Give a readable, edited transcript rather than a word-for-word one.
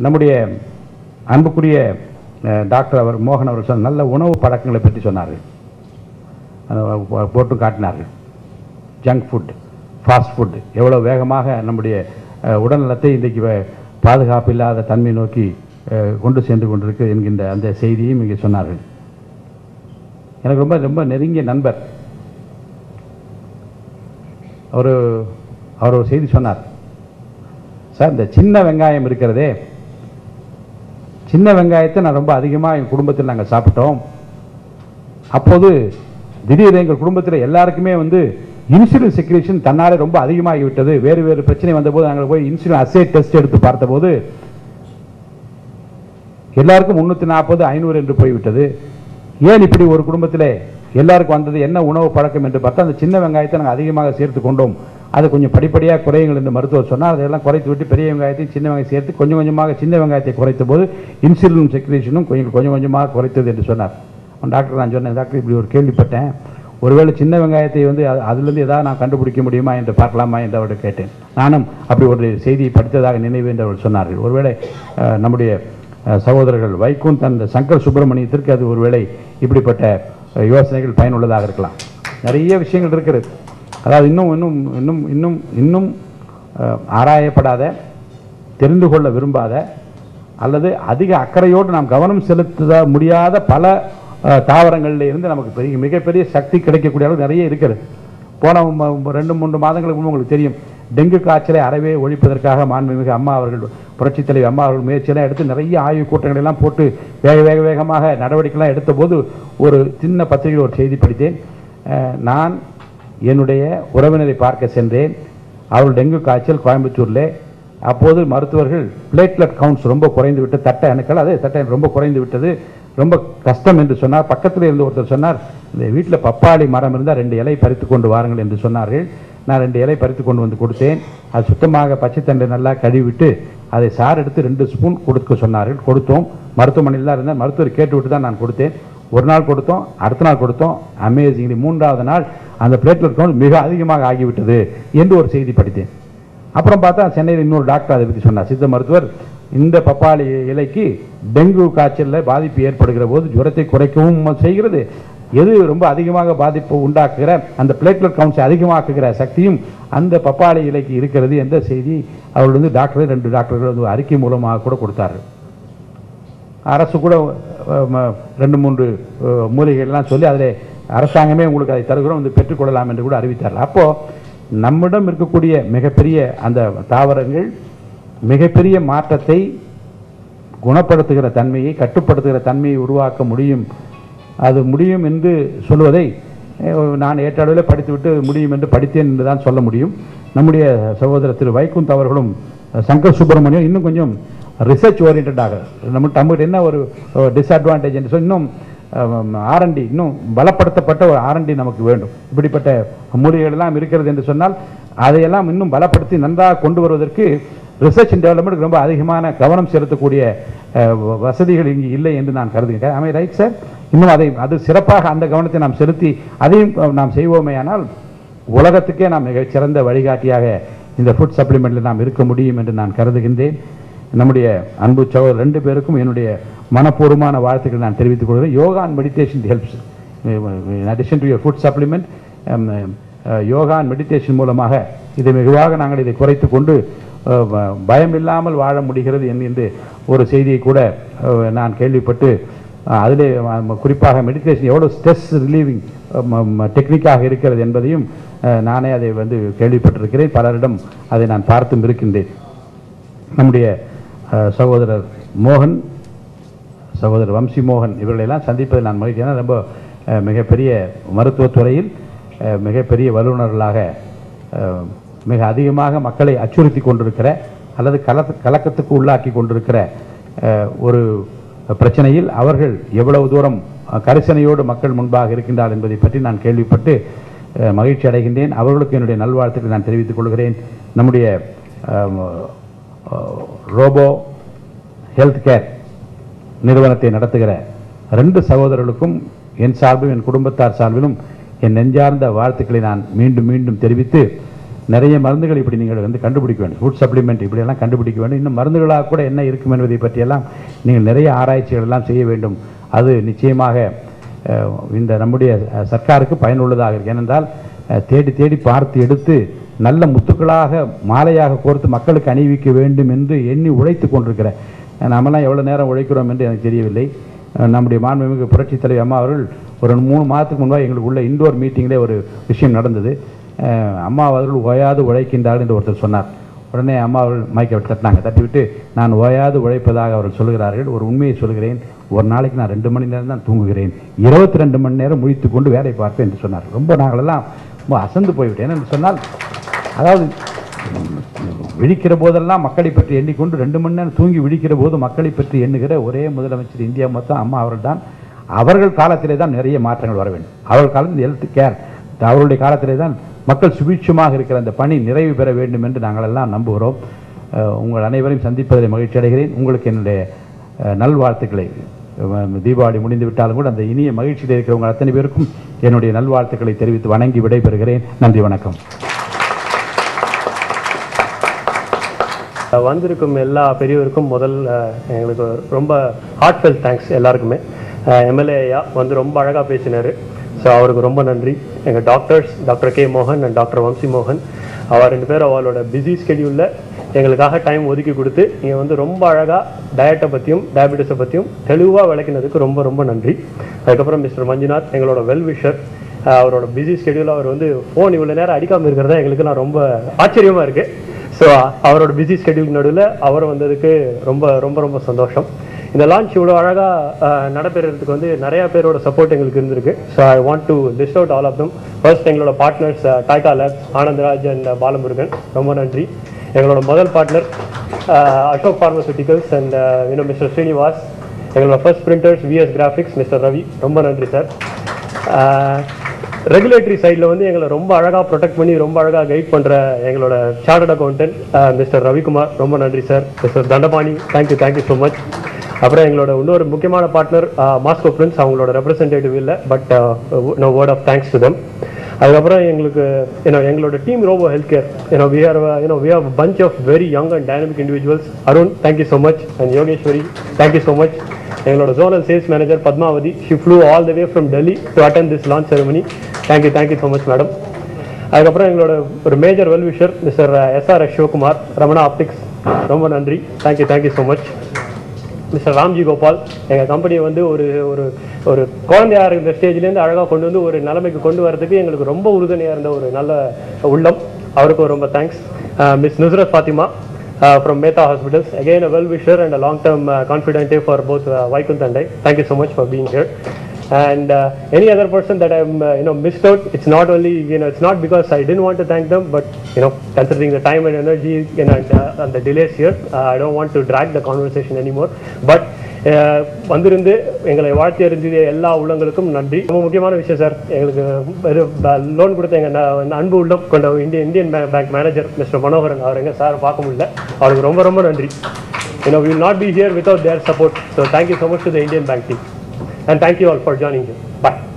நம்முடைய அன்புக்குரிய டாக்டர் மோகன் அவர் சொன்ன நல்ல உணவு பழக்கங்களை பற்றி சொன்னார்கள், போட்டு காட்டினார்கள். ஜங்க் ஃபுட், ஃபாஸ்ட் ஃபுட் எவ்வளோ வேகமாக நம்முடைய உடல்நலத்தை இன்றைக்கு பாதுகாப்பு இல்லாத தன்மை நோக்கி கொண்டு சென்று கொண்டிருக்கு என்கின்ற அந்த செய்தியும் இங்கே சொன்னார்கள். எனக்கு ரொம்ப ரொம்ப நெருங்கிய நண்பர் அவர் ஒரு செய்தி சொன்னார். சார், இந்த சின்ன வெங்காயம் இருக்கிறதே, சின்ன வெங்காயத்தை நான் ரொம்ப அதிகமாக எங்கள் குடும்பத்தில் நாங்கள் சாப்பிட்டோம். அப்போது திடீர் எங்கள் குடும்பத்தில் எல்லாருக்குமே இன்சுலின் செக்ரேஷன் தன்னாலே ரொம்ப அதிகமாகிவிட்டது. வேறு வேறு பிரச்சனை வந்தபோது நாங்கள் போய் இன்சுலின் அசே டெஸ்ட் எடுத்து பார்த்தபோது எல்லாருக்கும் 340, 500 என்று போய்விட்டது. ஏன் இப்படி ஒரு குடும்பத்தில் எல்லாருக்கும் வந்தது? என்ன உணவு பழக்கம் என்று பார்த்தா அந்த சின்ன வெங்காயத்தை நாங்கள் அதிகமாக சேர்த்து கொண்டோம். அது கொஞ்சம் படிப்படியாக குறையுங்கள் என்று மருத்துவர் சொன்னார். அதையெல்லாம் குறைத்து விட்டு பெரிய வெங்காயத்தையும் சின்ன வெங்காயம் சேர்த்து கொஞ்சம் கொஞ்சமாக சின்ன வெங்காயத்தை குறைத்த போது இன்சுலின் செக்ரேஷனும் கொஞ்சம் கொஞ்சமாக குறைத்தது என்று சொன்னார். டாக்டர், நான் சொன்னேன், டாக்டர் இப்படி ஒரு கேள்விப்பட்டேன், ஒருவேளை சின்ன வெங்காயத்தை அதிலிருந்து ஏதாவது நான் கண்டுபிடிக்க முடியுமா என்று பார்க்கலாமா என்று அவர்கிட்ட கேட்டேன். நானும் அப்படி ஒரு செய்தியை படித்ததாக நினைவு என்று அவர் சொன்னார்கள். ஒருவேளை நம்முடைய சகோதரர்கள் வைகுந்த் அந்த சங்கர் சுப்பிரமணியத்திற்கு அது ஒருவேளை இப்படிப்பட்ட யோசனைகள் பயனுள்ளதாக இருக்கலாம். நிறைய விஷயங்கள் இருக்கிறது. அதாவது இன்னும் இன்னும் இன்னும் இன்னும் இன்னும் ஆராயப்படாத, தெரிந்து கொள்ள விரும்பாத அல்லது அதிக அக்கறையோடு நாம் கவனம் செலுத்த முடியாத பல தாவரங்களில் இருந்து நமக்கு மிகப்பெரிய சக்தி கிடைக்கக்கூடிய அளவு நிறைய இருக்கிறது. போன 2-3 மாதங்களுக்கு உங்களுக்கு தெரியும், டெங்கு காய்ச்சலை அறவே ஒழிப்பதற்காக மாண்புமிகு அம்மா அவர்கள், புரட்சித் தலைவி அம்மா அவர்கள் முயற்சியெல்லாம் எடுத்து நிறைய ஆய்வுக் கூட்டங்கள் எல்லாம் போட்டு வேகமாக நடவடிக்கைலாம் எடுத்த போது ஒரு சின்ன பத்திரிகையில் ஒரு செய்தி படித்தேன். நான் என்னுடைய உறவினரை பார்க்க சென்றேன். அவர்கள் டெங்கு காய்ச்சல் கோயம்புத்தூரில். அப்போது மருத்துவர்கள் பிளேட்லெட் கவுண்ட்ஸ் ரொம்ப குறைந்து விட்டு, தட்டை அணுக்கள் ரொம்ப குறைந்து விட்டது, ரொம்ப கஷ்டம் என்று சொன்னார். பக்கத்தில் இருந்து ஒருத்தர் சொன்னார், இந்த வீட்டில் பப்பாளி மரம் இருந்தால் 2 இலை பறித்து கொண்டு வாருங்கள் என்று சொன்னார்கள். நான் 2 இலை பறித்து கொண்டு வந்து கொடுத்தேன். அது சுத்தமாக பச்சை தண்டை நல்லா கழுவிட்டு அதை சாறு எடுத்து 2 ஸ்பூன் கொடுக்க சொன்னார்கள். கொடுத்தோம். மருத்துவமனையில் தான் இருந்தால் மருத்துவர் கேட்டு விட்டு தான் நான் கொடுத்தேன். ஒரு நாள் கொடுத்தோம், அடுத்த நாள் கொடுத்தோம். அமேசிங்லி 3வது நாள் அந்த பிளேட்லெட் கவுண்ட் மிக அதிகமாக ஆகிவிட்டது என்று ஒரு செய்தி படித்தேன். அப்புறம் பார்த்தா சென்னையில் இன்னொரு டாக்டர் அதை பற்றி சொன்னார், சித்த மருத்துவர். இந்த பப்பாளி இலைக்கு டெங்கு காய்ச்சலில் பாதிப்பு ஏற்படுகிற போது ஜுரத்தை குறைக்கவும் செய்கிறது, எது ரொம்ப அதிகமாக பாதிப்பு உண்டாக்குகிற அந்த பிளேட்லெட் கவுண்ட்ஸை அதிகமாக்குகிற சக்தியும் அந்த பப்பாளி இலைக்கு இருக்கிறது என்ற செய்தி அவர்கள் டாக்டர் 2 டாக்டர்கள் அறிக்கை மூலமாக கூட கொடுத்தார்கள். அரசு கூட 2-3 மூலிகைகள்லாம் சொல்லி அதில் அரசாங்கமே உங்களுக்கு அதை தருகிறோம் பெற்றுக்கொள்ளலாம் என்று கூட அறிவித்தார்கள். அப்போது நம்மிடம் இருக்கக்கூடிய மிகப்பெரிய அந்த தாவரங்கள் மிகப்பெரிய மாற்றத்தை, குணப்படுத்துகிற தன்மையை, கட்டுப்படுத்துகிற தன்மையை உருவாக்க முடியும். அது முடியும் என்று சொல்வதை நான் ஏற்றளவில் படித்துவிட்டு முடியும் என்று படித்தேன் என்று தான் சொல்ல முடியும். நம்முடைய சகோதரர் திரு வைகுந்த் அவர்களும் சங்கர் சுப்பிரமணியம் இன்னும் கொஞ்சம் ரிசர்ச் ஓரியன்டாக, நம்மகிட்ட என்ன ஒரு டிஸ்அட்வான்டேஜ் என்று சொல்லி இன்னும் R&D, இன்னும் பலப்படுத்தப்பட்ட ஒரு R&D நமக்கு வேண்டும். இப்படிப்பட்ட மூலிகைகள் எல்லாம் இருக்கிறது என்று சொன்னால் அதையெல்லாம் இன்னும் பலப்படுத்தி நன்றாக கொண்டு வருவதற்கு ரிசர்ச் அண்ட் டெவலப்மெண்ட் ரொம்ப அதிகமான கவனம் செலுத்தக்கூடிய வசதிகள் இங்கு இல்லை என்று நான் கருதுகிறேன். ஆமாம், ரைட் சார். இன்னும் அது சிறப்பாக அந்த கவனத்தை நாம் செலுத்தி அதையும் நாம் செய்வோமே ஆனால் உலகத்துக்கே நாம் மிகச்சிறந்த வழிகாட்டியாக இந்த ஃபுட் சப்ளிமெண்ட்டில் நாம் இருக்க முடியும் என்று நான் கருதுகின்றேன். நம்முடைய அன்பு சகோதரர் 2 பேருக்கும் என்னுடைய மனப்பூர்வமான வாழ்த்துக்கள் நான் தெரிவித்துக் கொள்கிறேன். Yoga and meditation helps. In addition to your food supplement, yoga and meditation மூலமாக இதை மிகுவாக நாங்கள் இதை குறைத்து கொண்டு பயம் இல்லாமல் வாழ முடிகிறது என்று ஒரு செய்தியை கூட நான் கேள்விப்பட்டு, அதிலே குறிப்பாக மெடிடேஷன் எவ்வளோ ஸ்ட்ரெஸ் ரிலீவிங் டெக்னிக்காக இருக்கிறது என்பதையும் நானே அதை கேள்விப்பட்டிருக்கிறேன். பலரிடம் அதை நான் பார்த்தும் இருக்கின்றேன். நம்முடைய சகோதரர் மோகன், சகோதரர் வம்சி மோகன் இவர்களெல்லாம் சந்திப்பதில் நான் மகிழ்ச்சி. ஏன்னா ரொம்ப மிகப்பெரிய மருத்துவத்துறையில் மிகப்பெரிய வல்லுநர்களாக மிக அதிகமாக மக்களை அச்சுறுத்தி கொண்டிருக்கிற அல்லது கலக்கத்துக்கு உள்ளாக்கி கொண்டிருக்கிற ஒரு பிரச்சனையில் அவர்கள் எவ்வளவு தூரம் கரிசனையோடு மக்கள் முன்பாக இருக்கின்றார் என்பதை பற்றி நான் கேள்விப்பட்டு மகிழ்ச்சி அடைகின்றேன். அவர்களுக்கு என்னுடைய நல்வாழ்த்துக்களை நான் தெரிவித்துக் கொள்கிறேன். நம்முடைய ரோபோ ஹெல்த் கேர் நிறுவனத்தை நடத்துகிற 2 சகோதரர்களுக்கும் என் சார்பிலும் என் குடும்பத்தார் சார்பிலும் என் நெஞ்சார்ந்த வாழ்த்துக்களை நான் மீண்டும் மீண்டும் தெரிவித்து, நிறைய மருந்துகள் இப்படி நீங்கள் வந்து கண்டுபிடிக்க வேண்டும். ஃபுட் சப்ளிமெண்ட் இப்படியெல்லாம் கண்டுபிடிக்க வேண்டும். இன்னும் மருந்துகளாக கூட என்ன இருக்கும் என்பதை பற்றியெல்லாம் நீங்கள் நிறைய ஆராய்ச்சிகள் எல்லாம் செய்ய வேண்டும். அது நிச்சயமாக இந்த நம்முடைய சர்க்காருக்கு பயனுள்ளதாக இருக்கு. ஏனென்றால் தேடி தேடி பார்த்து எடுத்து நல்ல முத்துக்களாக மாலையாக கோர்த்து மக்களுக்கு அணிவிக்க வேண்டும் என்று எண்ணி உழைத்து கொண்டிருக்கிற நாமெல்லாம் எவ்வளோ நேரம் உழைக்கிறோம் என்று எனக்கு தெரியவில்லை. நம்முடைய மாண்புமிகு புரட்சித் தலைவர் அம்மா அவர்கள் ஒரு 3 மாதத்துக்கு முன்பாக எங்களுக்கு உள்ள இண்டோர் மீட்டிங்கிலே ஒரு விஷயம் நடந்தது. அம்மா அவர்கள் ஓயாது உழைக்கின்றார்கள் என்று ஒருத்தர் சொன்னார். உடனே அம்மா அவர்கள் மைக்கை தட்டினாங்க. தட்டிவிட்டு நான் ஓயாது உழைப்பதாக அவர்கள் சொல்கிறார்கள். ஒரு உண்மையை சொல்கிறேன், ஒரு நாளைக்கு நான் 2 மணி நேரம் தான் தூங்குகிறேன், 22 மணி நேரம் முழித்து கொண்டு வேலை பார்ப்பேன் என்று சொன்னார். ரொம்ப நாங்களெல்லாம் ரொம்ப அசந்து போய்விட்டேன் என்று சொன்னால், அதாவது விழிக்கிற போதெல்லாம் மக்களை பற்றி எண்ணிக்கொண்டு 2 மணி நேரம் தூங்கி விழிக்கிற போது மக்களை பற்றி எண்ணுகிற ஒரே முதலமைச்சர் இந்தியா மொத்தம் அம்மா அவர்கள் தான். அவர்கள் காலத்திலே தான் நிறைய மாற்றங்கள் வர வேண்டும். அவர்கள் காலத்தில் ஹெல்த் கேர் அவர்களுடைய காலத்திலே தான் மக்கள் சுபீட்சமாக இருக்கிற அந்த பணி நிறைவு பெற வேண்டும் என்று நாங்கள் எல்லாம் நம்புகிறோம். உங்கள் அனைவரையும் சந்திப்பதில் மகிழ்ச்சி அடைகிறேன். உங்களுக்கு என்னுடைய நல்வாழ்த்துக்களை, தீபாவளி முடிந்து விட்டாலும் கூட அந்த இனிய மகிழ்ச்சியில் இருக்கிறவங்க அத்தனை பேருக்கும் என்னுடைய நல்வாழ்த்துக்களை தெரிவித்து வணங்கி விடைபெறுகிறேன். நன்றி, வணக்கம். வந்திருக்கும் எல்லா பெரியவருக்கும் முதல் எங்களுக்கு ரொம்ப ஹார்ட்ஃபெல் தேங்க்ஸ் எல்லாருக்குமே. எம்எல்ஏ ஐயா வந்து ரொம்ப அழகாக பேசினார். ஸோ அவருக்கு ரொம்ப நன்றி. எங்கள் டாக்டர்ஸ், டாக்டர் கே மோகன் அண்ட் டாக்டர் வம்சி மோகன், அவர் 2 பேரும் அவளோட பிஸி ஸ்கெடியூலில் எங்களுக்காக டைம் ஒதுக்கி கொடுத்து நீங்கள் வந்து ரொம்ப அழகாக டயட்டை பற்றியும் டயபெட்டிஸை பற்றியும் தெளிவாக விளக்கினதுக்கு ரொம்ப ரொம்ப நன்றி. அதுக்கப்புறம் மிஸ்டர் மஞ்சுநாத், எங்களோட வெல்விஷர், அவரோட பிஸி ஸ்கெடியூலில் அவர் வந்து ஃபோன் இவ்வளோ நேரம் அடிக்காமல் இருக்கிறதா எங்களுக்கு நான் ரொம்ப ஆச்சரியமாக இருக்குது. ஸோ அவரோட பிஸி ஸ்கெடியூல் நடுவில் அவர் வந்ததுக்கு ரொம்ப ரொம்ப ரொம்ப சந்தோஷம். இந்த லான்ச் இவ்வளோ அழகாக நடைபெறதுக்கு வந்து நிறையா பேரோட சப்போர்ட் எங்களுக்கு இருந்திருக்கு. So I want to list out all of them. First எங்களோட பார்ட்னர்ஸ் டாய்கா லேப்ஸ், ஆனந்தராஜ் அண்ட் பாலமுருகன், ரொம்ப நன்றி. எங்களோட முதல் partner Ashok pharmaceuticals and mister Srinivas. எங்களோட first printers VS graphics mister Ravi, ரொம்ப நன்றி சார். ரெகுலேட்டரி சைடில் வந்து எங்களை ரொம்ப அழகாக ப்ரொடெக்ட் பண்ணி ரொம்ப அழகாக கைட் பண்ணுற எங்களோட சார்ட்டர்ட் அக்கௌண்டன்ட் மிஸ்டர் ரவிக்குமார், ரொம்ப நன்றி sir. Mister Dhandapani, thank you so much. அப்புறம் எங்களோட இன்னொரு முக்கியமான பார்ட்னர் மாஸ்கோ பிரின்ஸ், அவங்களோட ரெப்ரசன்டேட்டிவ் இல்லை, but no word of thanks to them. அதுக்கப்புறம் எங்களுக்கு எங்களோட team robo health care, we have a bunch of very young and dynamic individuals. Arun, thank you so much. And Yogeshwari, thank you so much. எங்களோட zonal sales manager Padmavathi, she flew all the way from Delhi to attend this launch ceremony. Thank you so much madam. அதுக்கப்புறம் எங்களோட ஒரு major wellwisher mister SR Sivakumar, Ramana optics, ரொம்ப நன்றி. Thank you so much. Mister Ramji Gopal, எங்கள் கம்பெனியை வந்து ஒரு ஒரு ஒரு குழந்தையாக இருந்த ஸ்டேஜ்லேருந்து அழகாக கொண்டு வந்து ஒரு நிலைமைக்கு கொண்டு வரதுக்கு எங்களுக்கு ரொம்ப உறுதுணையாக இருந்த ஒரு நல்ல உள்ளம், அவருக்கும் ரொம்ப thanks. Miss Nusrat Fathima from Mehta Hospitals, again a well-wisher and a long-term confidante for both Vaikunth and I. Thank you so much for being here. And any other person that I'm missed out, it's not only it's not because I didn't want to thank them, but considering the time and energy and the delays here, I don't want to drag the conversation anymore. But வந்திருந்து எங்களை வாழ்த்தி அறிஞ்ச எல்லா உள்ளங்களுக்கும் நன்றி. ரொம்ப முக்கியமான விஷயம் சார், எங்களுக்கு லோன் கொடுத்த எங்கள் அன்பு உள்ளம் கொண்ட இந்தியன் பேங்க் மேனேஜர் மிஸ்டர் மனோகரன், அவர் எங்கள் சார் பார்க்க முடியல, அவருக்கு ரொம்ப ரொம்ப நன்றி. we will not be here without their support. So thank you so much to the Indian Bank team. And thank you all for joining here. Bye.